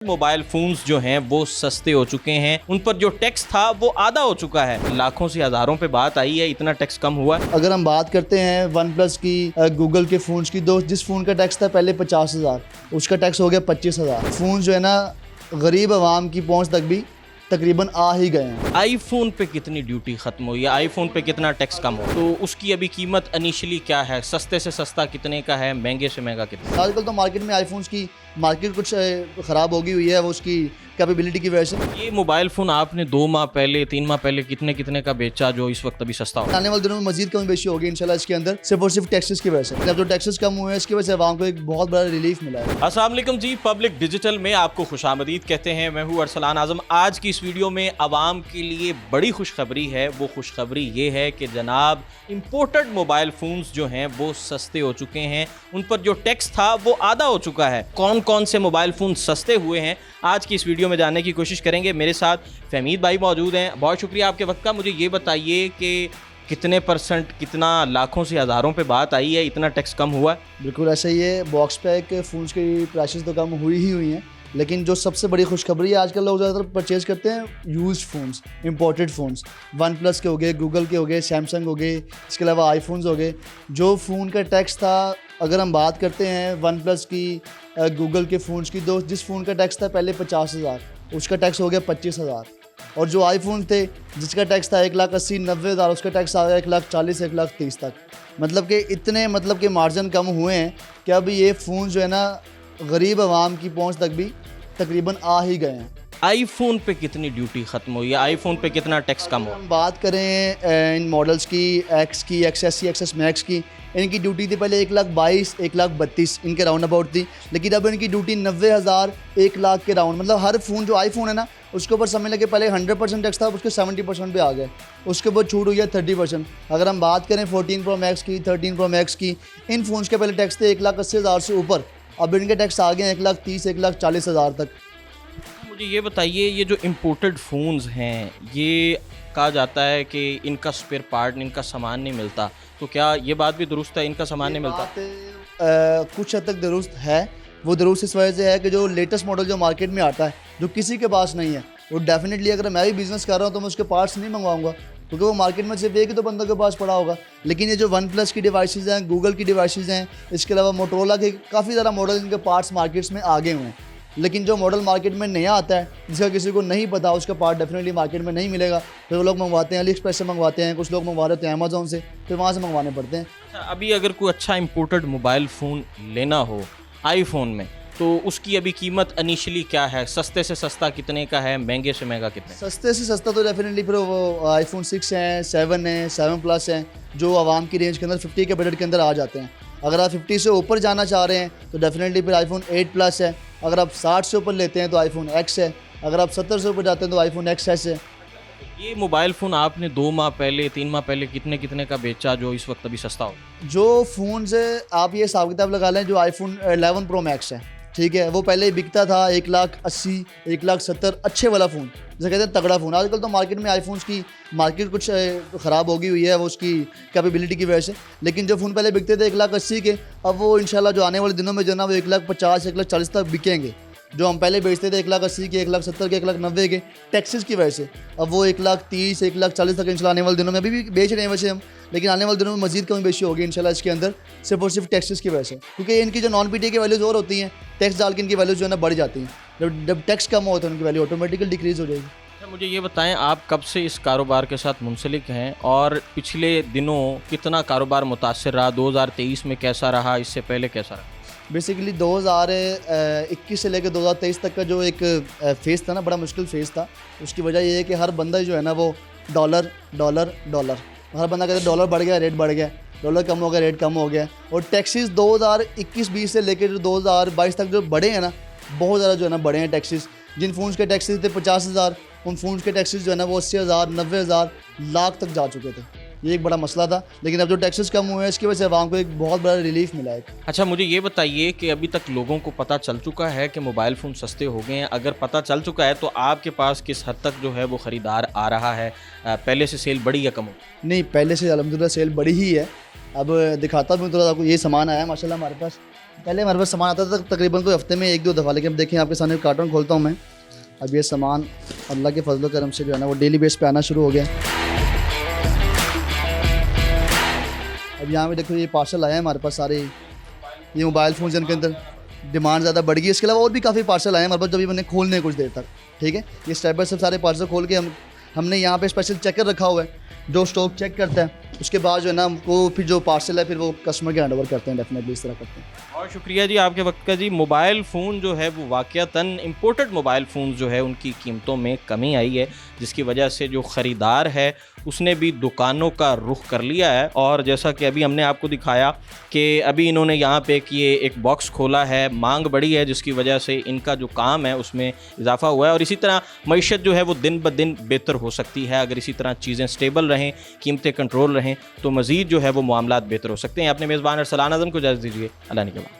Mobile phones जो हैं वो सस्ते हो चुके हैं, उन पर जो टैक्स था वो आधा हो चुका है। लाखों से हजारों पे बात आई है, इतना टैक्स कम हुआ है। अगर हम बात करते हैं वन प्लस की, गूगल के फ़ोन्स की, तो जिस फ़ोन का टैक्स था पहले 50,000, उसका टैक्स हो गया 25,000। फ़ोन जो है ना गरीब आवाम की पहुंच तक भी तकरीबन आ ही गए हैं। आईफोन पे कितनी ड्यूटी खत्म हुई है, आईफोन पे कितना टैक्स कम हो, तो उसकी अभी कीमत इनिशियली क्या है, सस्ते से सस्ता कितने का है, महंगे से महंगा कितना। आजकल तो मार्केट में आईफोन्स की मार्केट कुछ ख़राब हो गई हुई है, वो उसकी कैपेबिलिटी की वजह से। ये मोबाइल फोन आपने 2 माह पहले 3 माह पहले कितने कितने का बेचा जो इस वक्त अभी सस्ता हो। आने वाले दिनों में मजीद कमी बेशी होगी इंशाल्लाह इसके अंदर, सिर्फ और सिर्फ टैक्सेस की वजह से। जब जो टैक्सेस कम हुए हैं इसकी वजह से आवाम को एक बहुत बड़ा रिलीफ मिला है। अस्सलाम वालेकुम जी, पब्लिक डिजिटल में आपको खुशामदीद कहते हैं। मैं हूं अरसलान आजम। आज की इस वीडियो में आवाम के लिए बड़ी खुशखबरी है। वो खुशखबरी ये है कि जनाब इंपोर्टेड मोबाइल फोन्स जो हैं वो सस्ते हो चुके हैं, उन पर जो टैक्स था वो आधा हो चुका है। कौन कौन से मोबाइल फ़ोन सस्ते हुए हैं आज की इस वीडियो में जानने की कोशिश करेंगे। मेरे साथ फहमीद भाई मौजूद हैं। बहुत शुक्रिया आपके वक्त का। मुझे ये बताइए कि कितने परसेंट, कितना, लाखों से हज़ारों पे बात आई है, इतना टैक्स कम हुआ है। बिल्कुल ऐसा ही है। बॉक्स पैक फ़ोन्स की प्राइसेस तो कम हुई ही हुई हैं, लेकिन जो सबसे बड़ी खुशखबरी है आजकल लोग ज़्यादातर परचेज़ करते हैं used phones, imported phones. One plus के हो गए, गूगल के हो गए, सैमसंग हो गए, इसके अलावा आईफोन्स हो गए। जो फ़ोन का टैक्स था, अगर हम बात करते हैं वन प्लस की, गूगल के फ़ोन्स की, तो जिस फ़ोन का टैक्स था पहले 50,000, उसका टैक्स हो गया 25,000। और जो आईफोन थे जिसका टैक्स था 1,80,90,000, उसका टैक्स आ गया 1,40,000 1,30,000 तक। मतलब कि इतने मार्जिन कम हुए हैं कि अब ये फ़ोन जो है ना गरीब आवाम की पहुंच तक भी तकरीबन आ ही गए हैं। आईफोन पे कितनी ड्यूटी खत्म हुई है, आईफोन पे कितना टैक्स कम हो। हम बात करें इन मॉडल्स की, एक्स की, XS की, XS मैक्स की, इनकी ड्यूटी थी पहले 1,22,000 1,32,000 इनके राउंड अबाउट थी, लेकिन अब इनकी ड्यूटी 90,000 1,00,000 के राउंड। मतलब हर फ़ोन जो आईफोन है ना उसके ऊपर समझ लगे पहले 100% टैक्स था, उसके 70% पे आ गए, उसके ऊपर छूट हुई है 30%। अगर हम बात करें 14 प्रो मैक्स की, 13 प्रो मैक्स की, इन फ़ोन्स के पहले टैक्स थे 1,80,000 से ऊपर, अब इनके टैक्स आ गए हैं 1,30,000 1,40,000 तक। मुझे ये बताइए, ये जो इम्पोर्टेड फ़ोन्स हैं, ये कहा जाता है कि इनका स्पेयर पार्ट, इनका सामान नहीं मिलता, तो क्या ये बात भी दुरुस्त है, इनका सामान नहीं मिलता? कुछ हद तक दुरुस्त है। वो दुरुस्त इस वजह से है कि जो लेटेस्ट मॉडल जो मार्केट में आता है, जो किसी के पास नहीं है, वो डेफिनेटली अगर मैं भी बिज़नेस कर रहा हूँ तो मैं उसके पार्ट्स नहीं मंगवाऊंगा, क्योंकि वो मार्केट में सिर्फ एक ही तो बंदों के पास पड़ा होगा। लेकिन ये जो वन प्लस की डिवाइसेज़ हैं, गूगल की डिवाइसेज़ हैं, इसके अलावा मोटोरोला के काफ़ी ज़्यादा मॉडल इनके पार्ट्स मार्केट्स में आ गए हुए हैं। लेकिन जो मॉडल मार्केट में नया आता है, जिसका किसी को नहीं पता, उसका पार्ट डेफिनेटली मार्केट में नहीं मिलेगा। फिर वो लोग मंगवाते हैं, अली एक्सप्रेस से मंगवाते हैं, कुछ लोग मंगवा रहे होते हैं अमेज़ॉन से, फिर वहाँ से मंगवाने पड़ते हैं। अभी अगर कोई अच्छा इंपोर्टेड मोबाइल फ़ोन लेना हो आईफोन में, तो उसकी अभी कीमत इनिशियली क्या है, सस्ते से सस्ता कितने का है, महंगे से महंगा कितने। सस्ते से सस्ता तो डेफिनेटली फिर वो आईफोन 6 है, 7 है, 7 प्लस है, जो आवाम की रेंज के अंदर 50 के बजट के अंदर आ जाते हैं। अगर आप 50 से ऊपर जाना चाह रहे हैं तो डेफिनेटली फिर आईफोन 8 प्लस है। अगर आप 60 से ऊपर लेते हैं तो आईफोन X है। अगर आप 70 से ऊपर जाते हैं तो आईफोन XS है। ये मोबाइल फ़ोन आपने 2 माह पहले 3 माह पहले कितने कितने का बेचा जो इस वक्त अभी सस्ता हो। जो फ़ोन से आप ये हिसाब किताब लगा लें, जो आईफोन 11 प्रो मैक्स है, ठीक है, वो पहले बिकता था 1,80,000 1,70,000, अच्छे वाला फ़ोन, जैसे कहते हैं तगड़ा फ़ोन। आजकल तो मार्केट में आईफोन्स की मार्केट कुछ ख़राब हो गई हुई है, वो उसकी कैपेबिलिटी की वजह से। लेकिन जो फ़ोन पहले बिकते थे 1,80,000 के, अब वो इंशाल्लाह जो आने वाले दिनों में जो ना वो 1,50,000 1,40,000 तक बिकेंगे। जो हम पहले बेचते थे 1,80,000 के, 1,70,000 के, 1,90,000 के, टैक्सेस की वजह से अब वो 1,30,000 1,40,000 तक इंशाल्लाह आने वाले दिनों में, अभी भी बेच रहे हैं वैसे हम, लेकिन आने वाले दिनों में मजीद कमी बेशी होगी इंशाल्लाह इसके अंदर, सिर्फ और सिर्फ टैक्सेस की वजह से। क्योंकि इनकी जो नॉन पीटीए की वैल्यूज़ और होती हैं, टैक्स डाल के इनकी वैल्यूज़ जो है ना बढ़ जाती हैं। जब टैक्स कम होता है उनकी वैल्यू ऑटोमेटिकली डिक्रीज़ हो जाएगी। अच्छा, मुझे ये बताएं, आप कब से इस कारोबार के साथ मुंसलिक हैं और पिछले दिनों कितना कारोबार मुतासर रहा, 2023 में कैसा रहा, इससे पहले कैसा रहा? बेसिकली 2021 से लेकर 2023 तक का जो एक फेज़ था ना, बड़ा मुश्किल फेज़ था। उसकी वजह ये है कि हर बंदा जो है ना वो डॉलर डॉलर डॉलर, हर बंदा कहता है डॉलर बढ़ गया रेट बढ़ गया, डॉलर कम हो गया रेट कम हो गया। और टैक्सेस 2021-20 से लेकर 2022 तक जो बढ़े हैं ना, बहुत ज़्यादा जो है ना बढ़े हैं टैक्सेस। जिन फ़ोन्स के टैक्सेस थे 50,000, उन फ़ोन्स के टैक्सेस जो है ना वो 80,000 90,000 लाख तक जा चुके थे। ये एक बड़ा मसला था, लेकिन अब जो टैक्सेस कम हुए हैं इसकी वजह से आवाम को एक बहुत बड़ा रिलीफ मिला है। अच्छा, मुझे ये बताइए कि अभी तक लोगों को पता चल चुका है कि मोबाइल फ़ोन सस्ते हो गए हैं? अगर पता चल चुका है तो आपके पास किस हद तक जो है वो ख़रीदार आ रहा है? पहले से सेल बढ़ी या कम हो? नहीं, पहले से अल्हम्दुलिल्लाह सेल बड़ी ही है। अब दिखाता भी तो आपको, ये सामान आया है माशाल्लाह हमारे पास, पहले हमारे पास सामान आता था तकरीबन कोई हफ्ते में 1-2 दफ़ा, लेकिन अब देखिए आपके सामने कार्टन खोलता हूँ मैं, अब ये सामान अल्लाह के फजल करम से जो है ना वो डेली बेस पे आना शुरू हो गया। अब यहाँ पे देखो ये पार्सल आए हैं हमारे पास सारे, ये मोबाइल फ़ोन जिनके अंदर डिमांड ज़्यादा बढ़ गई है। इसके अलावा और भी काफ़ी पार्सल आए हैं हमारे पास, जब मैंने खोलने हैं कुछ देर तक, ठीक है। ये स्टेप बाय स्टेप सारे पार्सल खोल के हमने यहाँ पे स्पेशल चेकर रखा हुआ है जो स्टॉक चेक करता है, उसके बाद जो है ना हमको फिर जो पार्सल है फिर वो कस्टमर के हैंड ओवर करते हैं, डेफिनेटली इस तरह करते हैं। और शुक्रिया जी आपके वक्त का जी। मोबाइल फ़ोन जो है वो वाक़यातन इम्पोर्टेड मोबाइल फ़ोन जो है उनकी कीमतों में कमी आई है, जिसकी वजह से जो ख़रीदार है उसने भी दुकानों का रुख कर लिया है। और जैसा कि अभी हमने आपको दिखाया कि अभी इन्होंने यहाँ पे ये एक बॉक्स खोला है, मांग बढ़ी है जिसकी वजह से इनका जो काम है उसमें इजाफा हुआ है। और इसी तरह मईशत जो है वो दिन ब दिन बेहतर हो सकती है, अगर इसी तरह चीज़ें स्टेबल रहें, कीमतें कंट्रोल रहें तो मज़ीद जो है वो मामलात बेहतर हो सकते हैं। अपने मेज़बान अरसलान आज़म को इजाज़त दीजिए, अल्लाह ने के बाद।